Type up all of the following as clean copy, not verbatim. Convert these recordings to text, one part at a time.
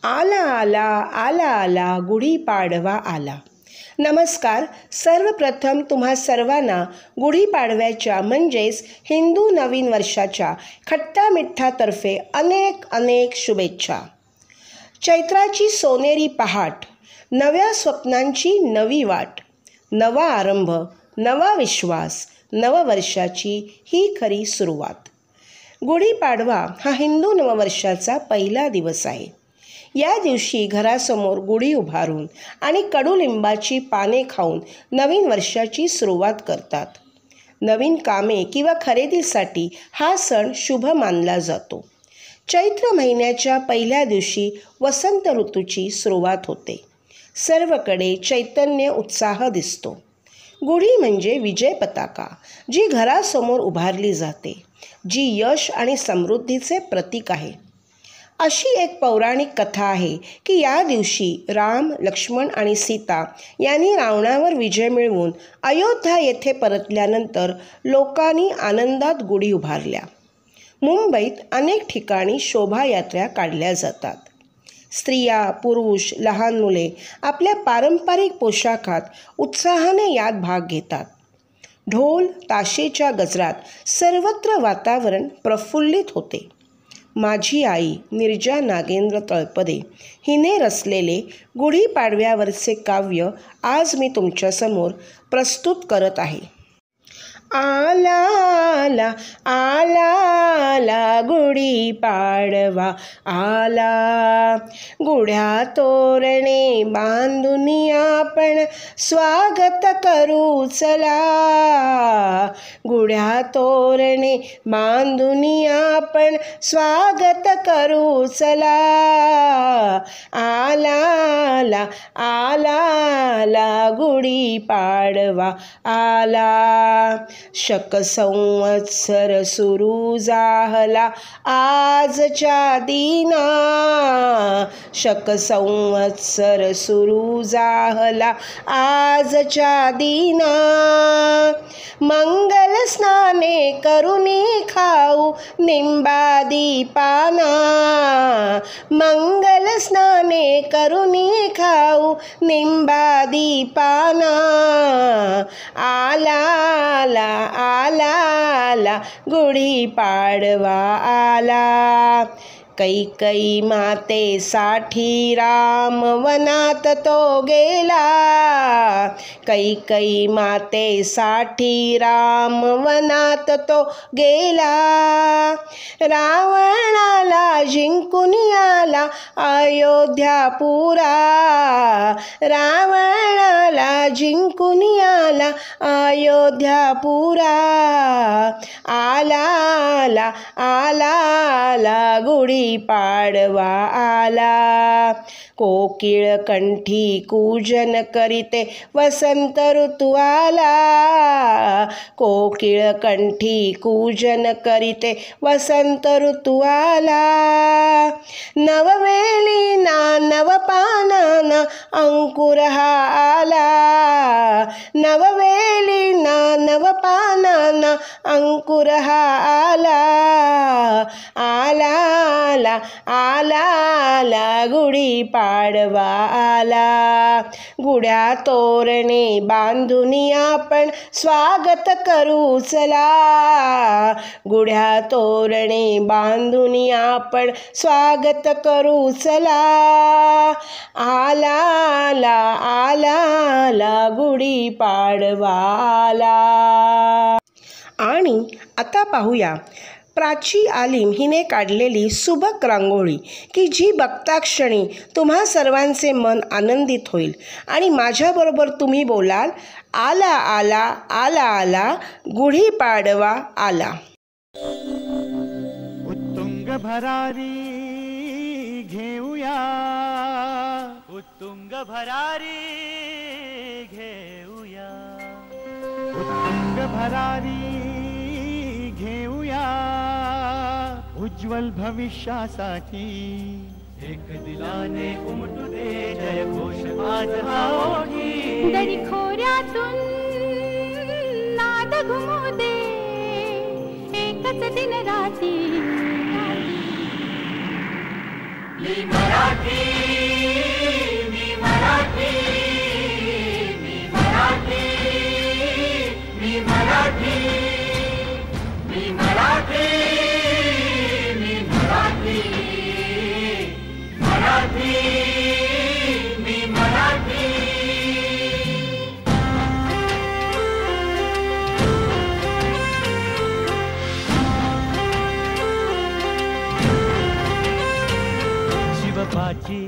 आला आला आला आला गुढीपाडवा आला. नमस्कार. सर्वप्रथम तुम्हा सर्वांना गुढीपाडव्याच्या म्हणजेच हिंदू नवीन वर्षाच्या खट्टा मिठ्ठातर्फे अनेक अनेक शुभेच्छा. चैत्राची सोनेरी पहाट, नव्या स्वप्नांची नवी वाट, नवा आरंभ, नवा विश्वास, नववर्षाची ही खरी सुरुवात. गुढीपाडवा हा हिंदू नववर्षाचा पहिला दिवस आहे. या दिवशी घरासमोर गुढी उभारून आणि कडुलिंबाची पाने खाऊन नवीन वर्षाची सुरुवात करतात. नवीन कामे किंवा खरेदीसाठी हा सण शुभ मानला जातो. चैत्र महिन्याच्या पहिल्या दिवशी वसंत ऋतूची सुरुवात होते. सर्वकडे चैतन्य उत्साह दिसतो. गुढी म्हणजे विजय पताका, जी घरासमोर उभारली जाते, जी यश आणि समृद्धीचे प्रतीक आहे. अशी एक पौराणिक कथा आहे की या दिवशी राम, लक्ष्मण आणि सीता यांनी रावणावर विजय मिळवून अयोध्या येथे परतल्यानंतर लोकांनी आनंदात गुढी उभारल्या. मुंबईत अनेक ठिकाणी शोभायात्रा काढल्या जातात. स्त्रिया, पुरुष, लहान मुले आपल्या पारंपरिक पोशाखात उत्साहाने यात भाग घेतात. ढोल ताशेच्या गजरात सर्वत्र वातावरण प्रफुल्लित होते. माझी आई निर्जा नागेंद्र तळपदे हिने रचलेले गुढीपाडव्यावरचे काव्य आज मी तुमच्यासमोर प्रस्तुत करत आहे. आला आला आला आला गुढीपाडवा आला, गुढ्या तोरणे बांधून आपण स्वागत करू चला. गुढ्या तोरणे बांधून आपण स्वागत करू चला. आला आला आला आला गुढीपाडवा आला, शक संवत्सर सुरू झाला आजच्या दिना. शक संवत्सर सुरू झाला आजच्या दिना. मंगल स्नाने करुनी खाऊ निंबादी पाना. मंगल स्नाने करुनी खाऊ निंबादी पाना. आला आला आला आला गुढीपाडवा आला. कैकई मातेसाठी राम वनात तो गेला. कैकई मातेसाठी राम वनात तो गेला. रावणाला जिंकून आला अयोध्यापुरा. रावणाला जिंकून आला अयोध्यापुरा. आला आला आला आला गुढीपाडवा आला. कोकिळ कंठी कूजन करीते वसंत ऋतू आला. कोकिळ कंठी कूजन करीते वसंत ऋतू आला. नववेलीना नवपानाना अंकुर हा आला. नववेलीना नवपानाना अंकुर हा आला. आला आला आला आला गुढीपाडवा आला. गुढ्या तोरणे बांधून आपण स्वागत करू चला. गुढ्या तोरणे बांधून आपण स्वागत करू चला. आला आला आला आला गुढीपाडवा आला. आणि आता पाहूया प्राची आलिम हिने काढलेली सुबक रांगोळी की जी बघताक्षणी तुम्हा सर्वांचे मन आनंदित होईल आणि माझ्याबरोबर तुम्ही बोलाल, आला आला आला आला गुढीपाडवा आला. उत्तुंग भरारी घेऊया, उत्तुंग भरारी घेऊया, उत्तुंग भरारी घेऊया. उज्ज्वल भविष्यासाठी एक दिलाने उमटू दे जय घोष आज हा ओठी. दरी खोऱ्यातून नाद घुमू दे एकच दिन राती. मी मराठी, मी मराठी, मी मराठी, मी मराठी, मी मराठी, मी मराठी, मराठी, मी मराठी. शिवबाची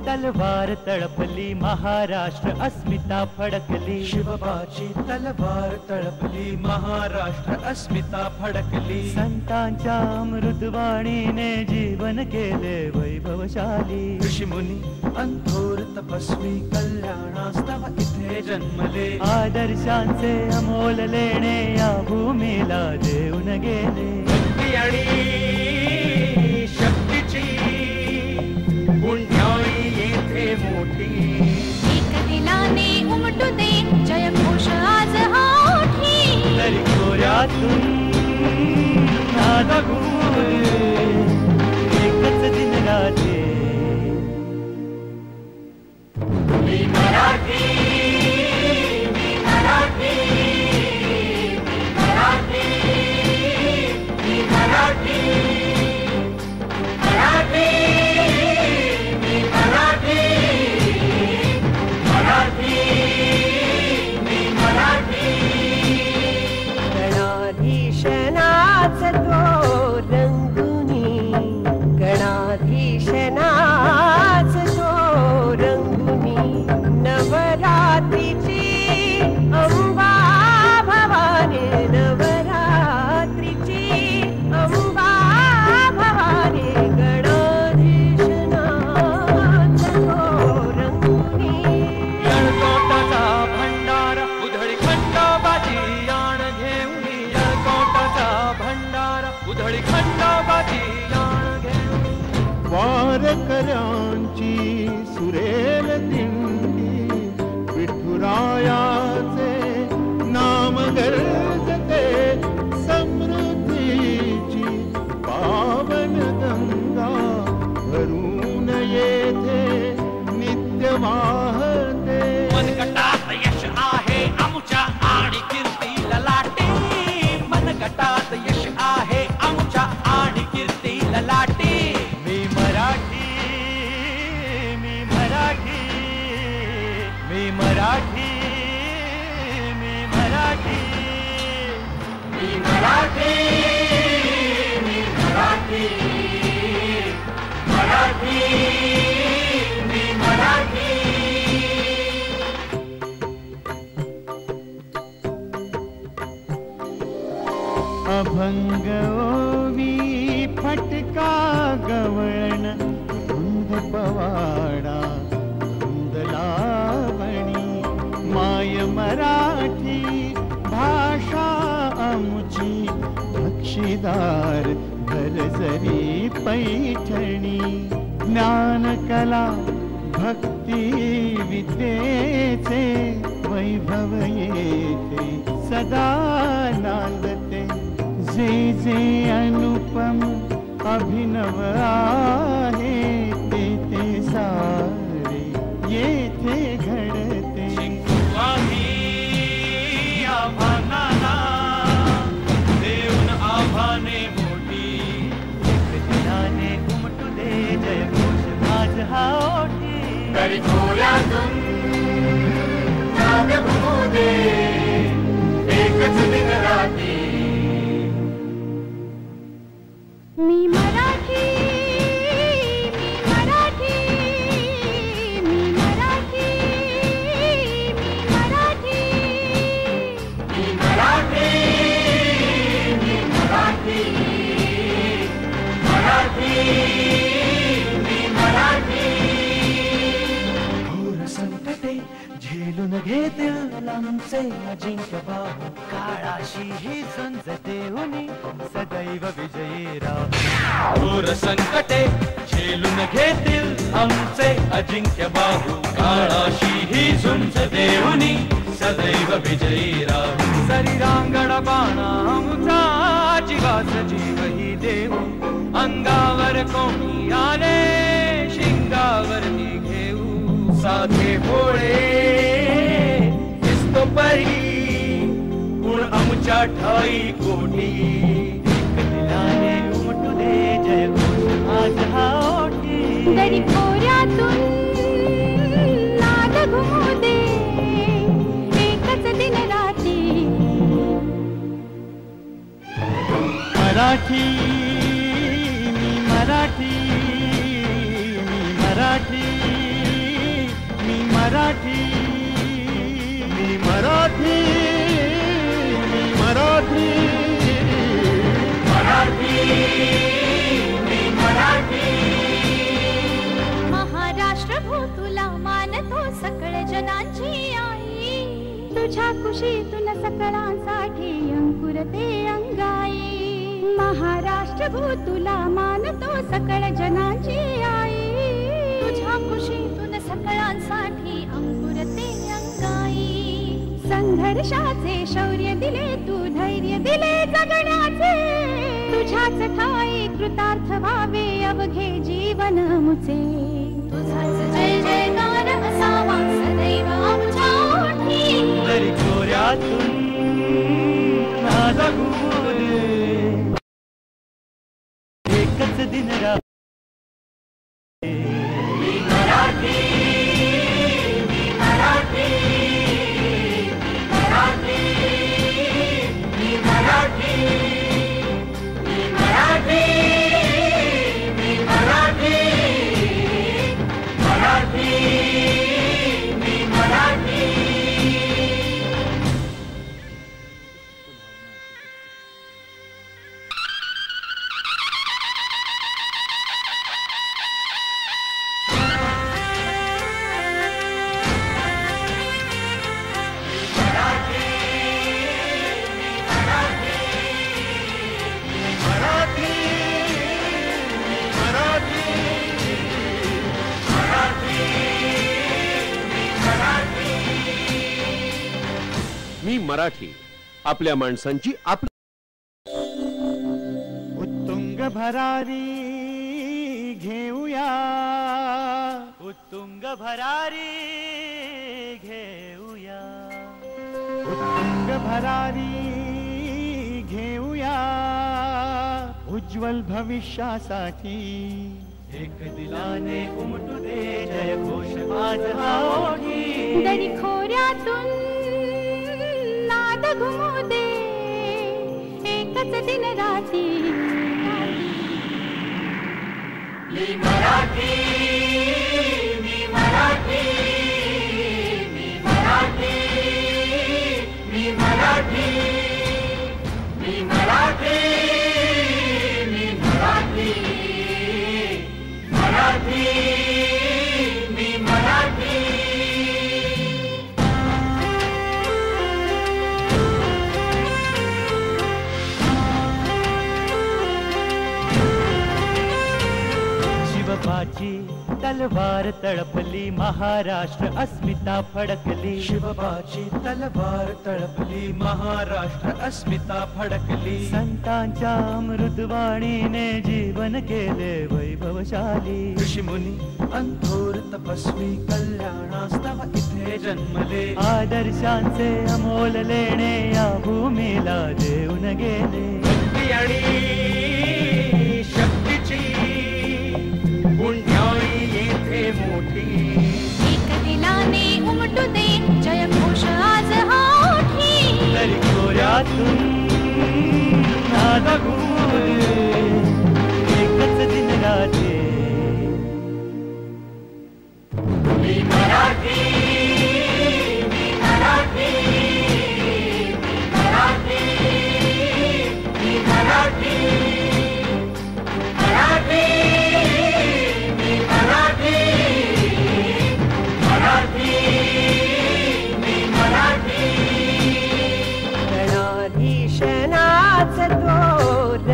तलवार तळपली, महाराष्ट्र अस्मिता फडकली. शिवबाची तलवार तळपली, महाराष्ट्र अस्मिता फडकली. संतांच्या अमृतवाणीने जीवन केले वैभवशाली. ऋषीमुनी अंथोर तपस्वी कल्याणास्तव इथे जन्मले. आदर्शांचे अमोल लेणे या भूमीला देऊन गेले. भक्ती आणि शक्तीची पुण्याई येथे मोठी. एक दिलाने उमटू दे जय घोष आज हा ओठी. तरी खोऱ्यातून नाद घुमू दे, एकच दिन राहते. मी मराठी, मी मराठी, मी मराठी, मी मराठी, मराठी, मी मराठी, मराठी, मी मराठी. गणाधीशनाच तो रंगुनी, गणाधीशनाच तो रंगुनी. नवरात्रीची अंबा भवानी, नवरात्रीची अंबा भवानी. गणाधीशनाच तो रंगुनी. जळकोटाचा भंडारा उधळी खंडोबाची याण घेऊन. जळकोटाचा भंडारा उधळी खंडोबाची याण घेऊन. वारकऱ्यांची सुरेल दिंडी, विठुरायाचे नाम गर्जते. समृद्धीची पावन गंगा भरून येथे नित्य वाहते. मनगटात यश आहे आमच्या आणि कीर्ती ललाटे. मनगटात यश आहे आमच्या आणि कीर्ती ललाटे. मी मराठी, मी मराठी, मी मराठी, मी मराठी, मी मराठी, मी मराठी, मराठी, मी मराठी. अभंग ओवी फटका गवळण, धुंद पवाडा धुंद लावणी. माय मराठी भाषा आमची, बक्षीदार भरजरी पैठणी. ज्ञान कला भक्ती विद्येचे वैभव येथे सदा नांदते. जे जे अनुपम अभिनव आहे ते ते सारे येथे घडते. आव्हानाला देऊन आव्हाने मोठी. एक दिलाने उमटू दे जय घोष माझ हा ओठी. तरी खोऱ्यातून नाद घुमू दे, एकच दिन राहते. मी मराठी, मी मराठी, मी मराठी, मी मराठी, मी मराठी, मी मराठी, मराठी, मी मराठी. घोर संकटे झेलून घेतील लांबचे अजिंक्य बाहू. काळाशी ही झुंज देऊनी सदैव विजयी राहू. घोर संकटे झेलून घेतील आमचे अजिंक्य बाहू. काळाशी ही झुंज देऊनी सदैव विजयी राहू सरी रांगण बाणा आमचा जीवास जीवही देऊ अंगावर कोणी आले शिंगावर मी घेऊ साधे भोळे दिसतो परी गुण आमच्या ठाई कोटी एक दिलाने उमटू दे जय घोष आज हा ओठी दरी खोऱ्यातून नाद घुमू दे एकच दिन राती मराठी मी मराठी मी मराठी मी मराठी मी मराठी मी मराठी मराठी मी मराठी महाराष्ट्र भू तुला मानतो सकळ जनाची आई तुझ्या कुशीतून सकळांसाठी अंकुरते अंगाई महाराष्ट्र भू तुला मानतो सकळ जनाची आई तुझ्या कुशीतून सकळांसाठी अंकुरते अंगाई संघर्षाचे शौर्य दिले तू धैर्य दिले जगण्याचे तुझ्याच ठाई कृतार्थ व्हावे अवघे जीवन मुचे तुझाच जय जयकार असावा सदैव आमच्या ओठी दरी खोऱ्यातून नाद घुमू दे एकच दिन राहू मी मराठी मी मराठी मी मराठी मी मराठी मी मराठी मी मराठी मराठी मी मराठी मी मराठी आपल्या माणसांची उत्तुंग भरारी घेऊया उत्तुंग भरारी घेऊया उत्तुंग भरारी घेऊया उज्ज्वल भविष्यासाठी एक दिलाने उमटू दे जय घोष आज हा ओठी दरी खोऱ्यातून नाद घुमू दे एकच दिन राती मी मराठी मी मराठी मी मराठी मी मराठी मी मराठी मी मराठी मराठी मी मराठी शिवबाची तलवार तळपली महाराष्ट्र अस्मिता फडकली शिवबाची तलवार तळपली महाराष्ट्र अस्मिता फडकली संतांच्या अमृतवाणीने जीवन केले वैभवशाली ऋषिमुनी अंथोर तपस्वी कल्याणास्तव इथे जन्मले आदर्शांचे अमोल लेणे या भूमीला देऊन गेले भक्ती आणि शक्तीची पुण्याई येथे मोठी एक दिलाने उमटू दे जय घोष आज हा ओठी दरी खोऱ्यातून नाद घुमू दे एकच दिन राहते मी मराठी मी मराठी मी मराठी मी मराठी मराठी मी मराठी मराठी मी मराठी गणाधीशनाच थोर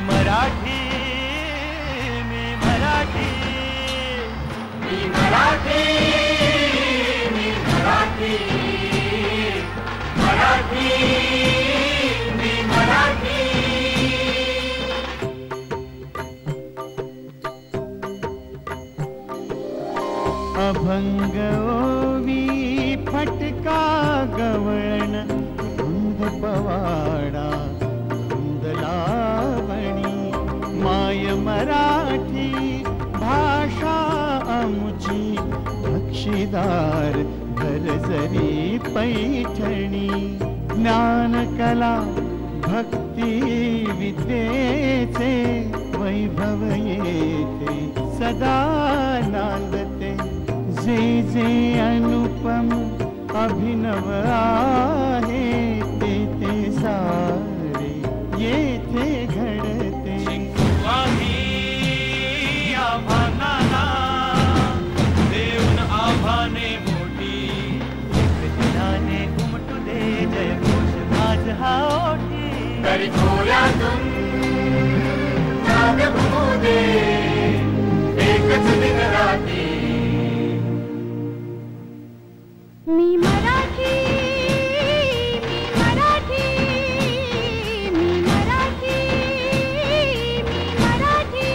मराठी मी मराठी मी मराठी मी मराठी मराठी मी मराठी अभंग ओवी फटका गवळण धुंद पवाडा धुंद लावणी माय मराठी भाषा आमुची बक्षीदार घरजरी पैठणी ज्ञान कला भक्ती विद्येचे वैभव येते सदा नांदते जे जे अनुपम अभिनव आहे ते ते सारे येथे घडते आव्हानाला देऊन आव्हाने मोठी दिलाने उमटू दे जय घोष आज हा ओठी तरी खोऱ्यातून नाद घुमू दे एकच दिन रात्री मी मराठी मी मराठी मी मराठी मी मराठी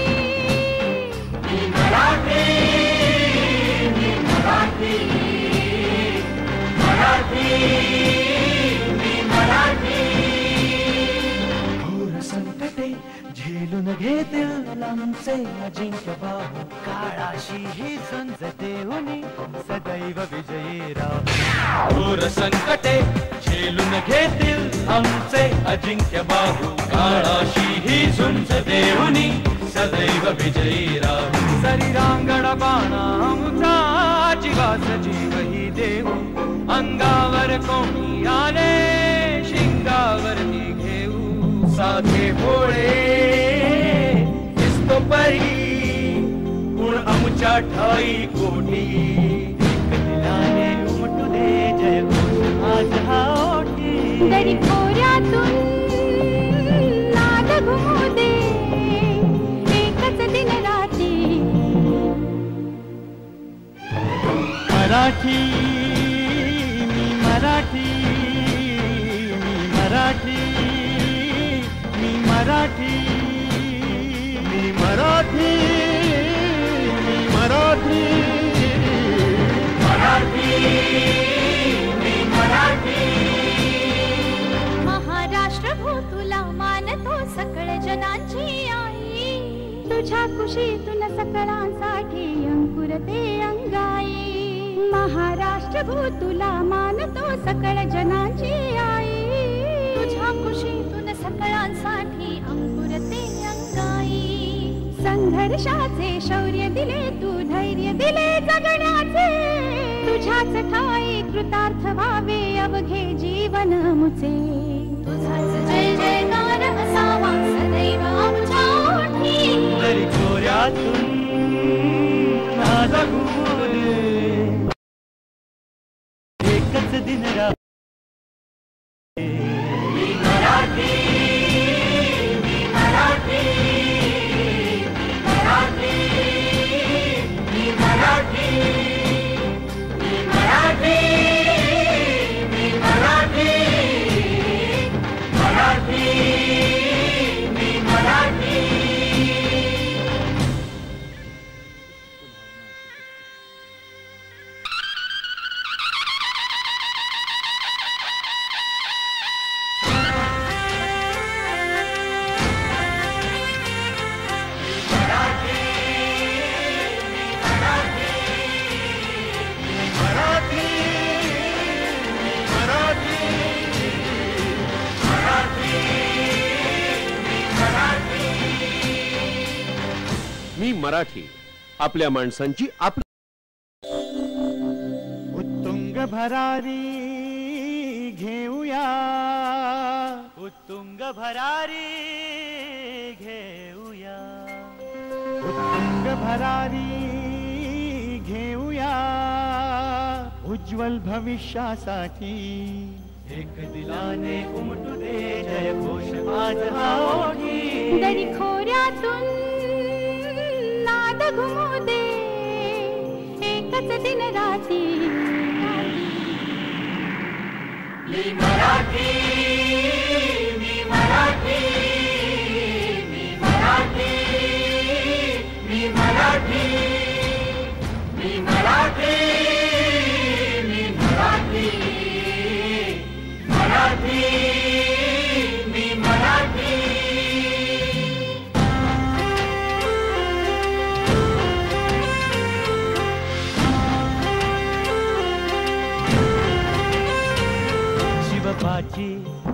मी मराठी मी मराठी मराठी मी मराठी घोर संकटे झेलून घेतील लांबचे अजिंक्य बाहू काळाशी ही झुंज देऊनी सदैव विजयी राहू घोर संकटे झेलून घेतील आमचे अजिंक्य बाहू काळाशी ही झुंज देऊनी सदैव विजयी राहू शरीरांगण बाणा आमचा जीवास जीवही देऊ अंगावर कोणी आले शिंगावरती घेऊ साधे भोळे दिसतो परी गुण आमच्या ठाई कोटी दिलाने उमटू दे जय घोष आज हा ओठी दरी खोऱ्यातून नाद घुमू दे एकच दिन रात्री मराठी मी मराठी मी मराठी मी मराठी मी मराठी मी मराठी मराठी मी मराठी महाराष्ट्र भू तुला मानतो सकळ जनांची आई तुझ्या कुशीतून सकळांसाठी अंकुरते अंगाई महाराष्ट्र भू तुला मानतो सकळ जनांची आई तुझ्या कुशीतून सकळांसाठी अंकुरते अंगाई संघर्षाचे शौर्य दिले तू धैर्य दिले जगण्याचे तुझ्याच ठाई कृतार्थ व्हावे अवघे जीवन मुचे तुझाच जय जयकार असावा सदैव आमच्या ओठी तरी खोऱ्यातून नाद घुमू दे एकच दिन रात्री मी मराठी मी मराठी मराठी मी मराठी मी मराठी मी मराठी मराठी मी मराठी मी मराठी आपल्या माणसांची आपली उत्तुंग भरारी घेऊया उत्तुंग भरारी घेऊया उत्तुंग भरारी घेऊया उज्ज्वल भविष्यासाठी एक दिलाने उमटू दे जय घोष आज हा ओठी दरी खोऱ्यातून नाद घुमू दे एकच दिन राती मी मराठी मी मराठी मी मराठी मी मराठी मी मराठी मी मराठी मराठी मी मराठी शिवबाची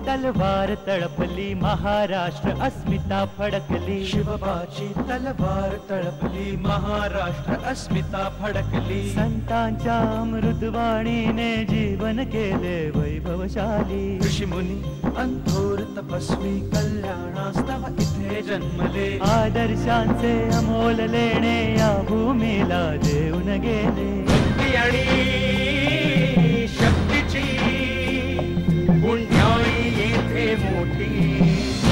तलवार तळपली महाराष्ट्र अस्मिता फडकली शिवबाची तलवार तळपली महाराष्ट्र अस्मिता फडकली संतांच्या अमृतवाणीने जीवन केले वैभवशाली ऋषीमुनी अंथोर तपस्वी कल्याणास्तव इथे जन्मले आदर्शांचे अमोल लेणे या भूमीला देऊन गेले भक्ती आणि शक्तीची पुण्याई येथे मोठी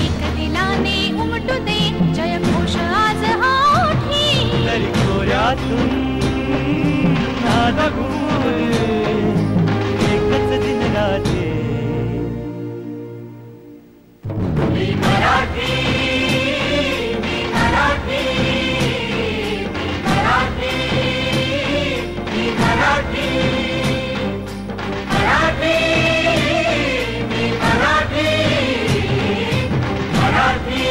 एक दिलाने उमटू दे जय घोष आज हा ओठी तरी खोऱ्यातून नाद घुमू दे एकच दिन राते मी मराठी मी मराठी मी मराठी मी मराठी मराठी मी मराठी मराठी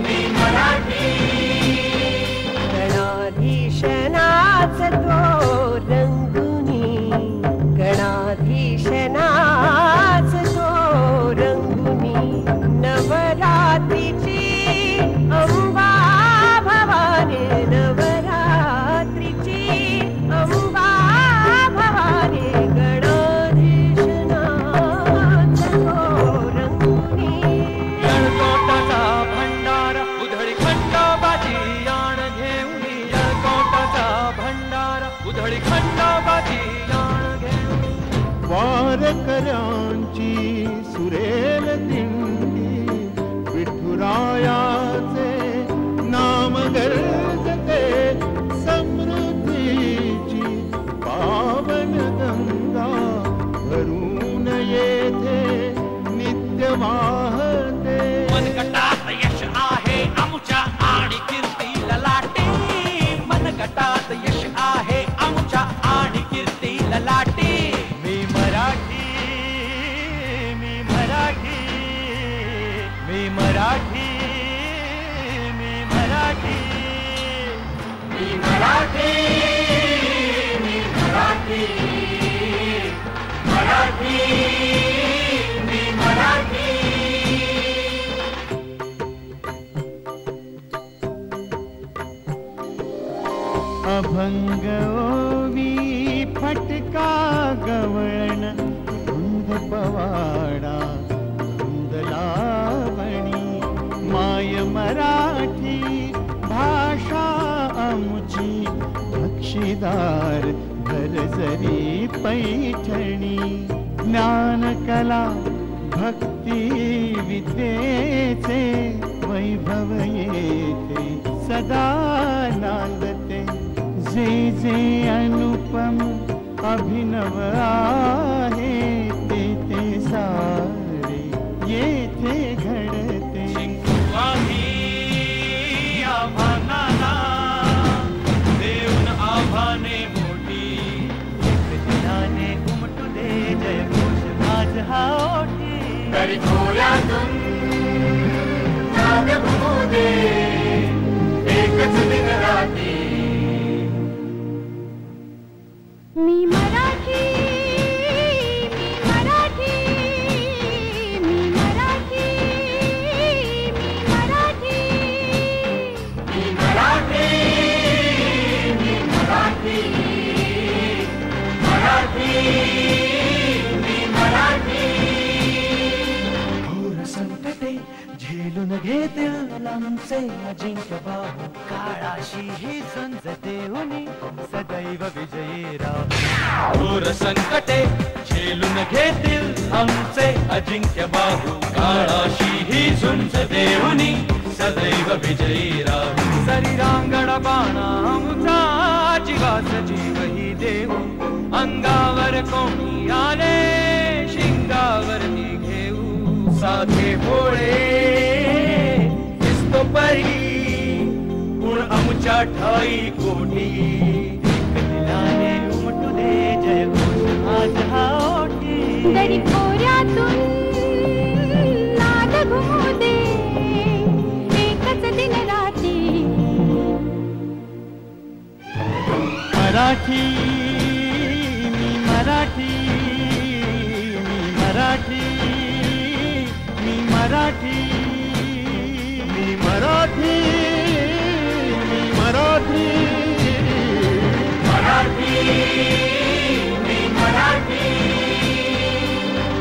मी मराठी गणाधीशनाच तो रंगुनी गणाधीशनाच तो रंगुनी नवरात्रीची अंबा भवानी नवरात्रीची अंबा भवानी गणाधीशनाच तो रंगुनी यळकोटाचा भंडार उधळी खंडोबाची याण घेऊन यळकोटाचा भंडार उधळी खंडोबाची याण घेऊन वारकऱ्यांची सुरेल दिंडी विठुरायाचे नाम गर्जते समृद्धीची पावन गंगा भरून येथे नित्य वाहते मनगटात यश आहे आमच्या आणि कीर्ती ललाटे मनगटात यश आहे आमच्या आणि कीर्ती ललाटे मी मराठी मी मराठी मी मराठी मी मराठी मी मराठी मी मराठी मराठी मी मराठी अभंग ओवी फटका गवळण धुंद पवाडा धुंद लावणी माय मराठी भाषा आमची बक्षीदार भरजरी पैठणी ज्ञान कला भक्ती विद्येचे वैभव येते सदा नांदते जे जे अनुपम अभिनव आहे ते ते सारे येथे घडते आव्हानाला देऊन आव्हाने मोठी एक दिलाने उमटू दे जय घोष आज हा ओठी तरी खोऱ्यातून नाद घुमू दे एकच दिन राती मी मराठी मी मराठी मी मराठी मी मराठी मी मराठी मी मराठी मराठी मी मराठी घोर संकटे झेलून घेतील लांबचे अजिंक्य बाहू काळाशी ही झुंज देऊनी सदैव विजयी राहू घोर संकटे झेलून घेतील आमचे अजिंक्य बाहू काळाशी ही झुंज देऊनी सदैव विजयी राहू शरीरांगण बाणा आमचा जीवास जीव ही देऊ अंगावर कोणी आले शिंगावरती घेऊ साधे भोळे दिसतो परी गुण आमच्या ठाई कोटी दिलाने उमटू दे जय घोष आज हा ओठी दरी खोऱ्यातून नाद घुमू दे एकच दिन राती मराठी मी मराठी मी मराठी मी मराठी मी मराठी मी मराठी मराठी मी मराठी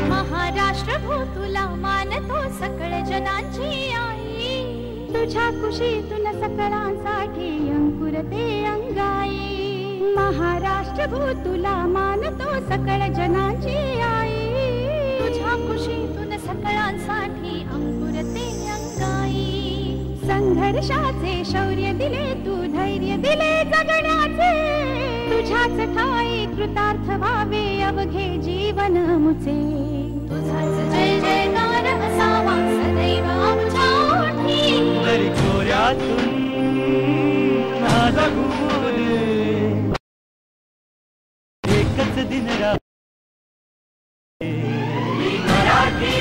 महाराष्ट्र भू तुला मानतो सकळ जनांची आई तुझ्या कुशीतून सकळांसाठी अंकुरते अंगाई महाराष्ट्र भू तुला मानतो सकळ जनांची आई तुझ्या कुशीतून सकळांसाठी अंकुरते अंगाई संघर्षाचे शौर्य दिले तू धैर्य दिले जगण्याचे तुझ्याच ठाई कृतार्थ व्हावे अवघे जीवन मुचे तुझाच जय जयकार असावा सदैव आमच्या ओठी दरी खोऱ्यातून नाद घुमू दे एकच दिन राहू मी मराठी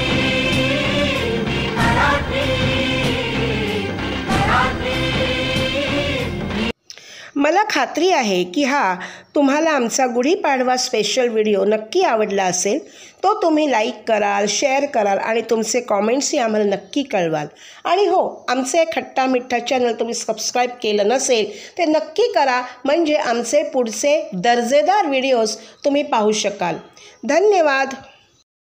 मी मराठी मराठी मला खात्री आहे की हा तुम्हाला आमचा गुढीपाडवा स्पेशल व्हिडिओ नक्की आवडला असेल. तो तुम्ही लाईक कराल, शेअर कराल आणि तुमचे कॉमेंट्सही आम्हाला नक्की कळवाल. आणि हो, आमचे खट्टा मिठ्ठा चॅनल तुम्ही सबस्क्राईब केलं नसेल ते नक्की करा, म्हणजे आमचे पुढचे दर्जेदार व्हिडिओज तुम्ही पाहू शकाल. धन्यवाद.